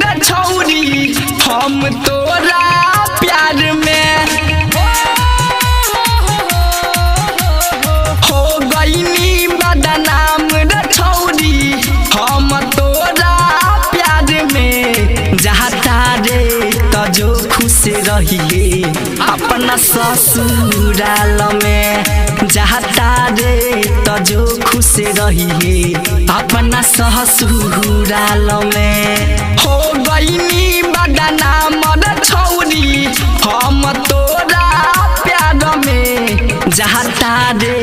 रे छौरी हम तोरा प्यार में हो गईनी बदनाम रे छौरी हम तोरा प्यार में जहाता रे तो जो खुश रहिए अपना ससुराल में जहाता रे तो जो खुश रहिए अपना ससुराल में हो गईनी बदनाम रे छौरी हम तोरा प्यार में जहाता रे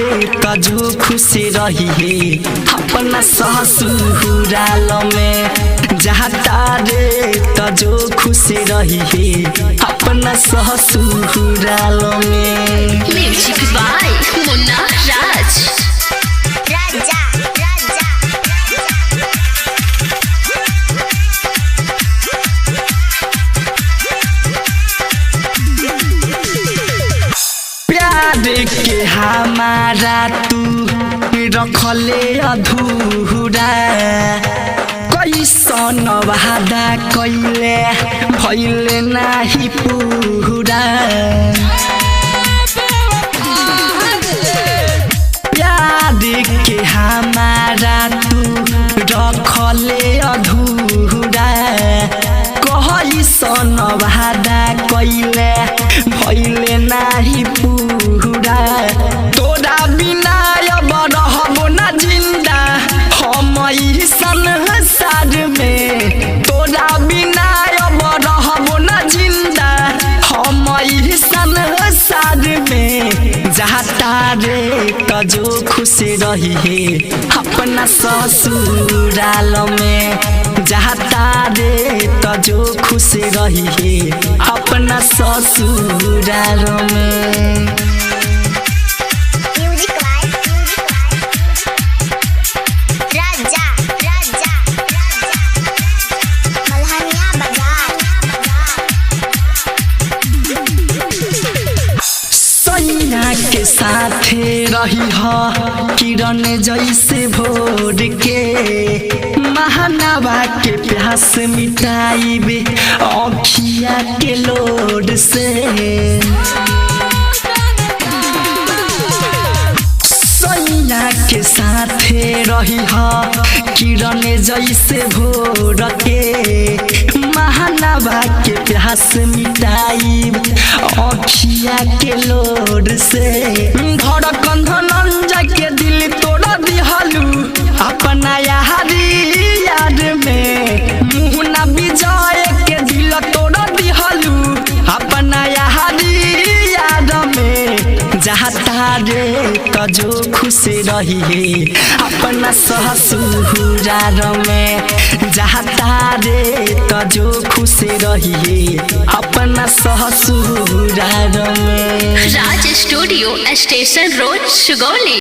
तो जो खुश रहिए अपना ससुराल में जहाता रे तो जो खुश रहिए अपना ससुराल में। म्यूजिक बाय मुन्ना राज राजा प्यार के हमारा तू रखले अधूरा कैसन वादा कैले भइले नाही पूरा प्यार के हमारा तू रखले अधूरा कैसन वादा कैले भइले नाही पूरा तोरा बिना अब रहबो ना जिंदा हम ई संसार में तोरा बिना अब रहबो ना जिंदा हम ई संसार में जहाता रे तो जो खुश रहिए अपना ससुराल में जहाता रे तो जो खुश रहिए अपना ससुराल में। के साथे रही किरण जैसे भोर के महानवा के प्यास मिटाइबे अखिया के लोड से सैया के साथे रही किरण जैसे भोर के महानवा के प्यास मिटाइब अखिया के लोड से धड़कन धनंजय के दिल तोड़ा दिहलू अपना यारी याद में मुहना विजय के दिल तोड़ा दिहलू अपना यारी याद में जहाता रे तो जो खुश रहिए अपना ससुराल में जहाता रे तो जो खुश रहिए अपना ससुराल में। राज स्टूडियो स्टेशन रोड सुगौली।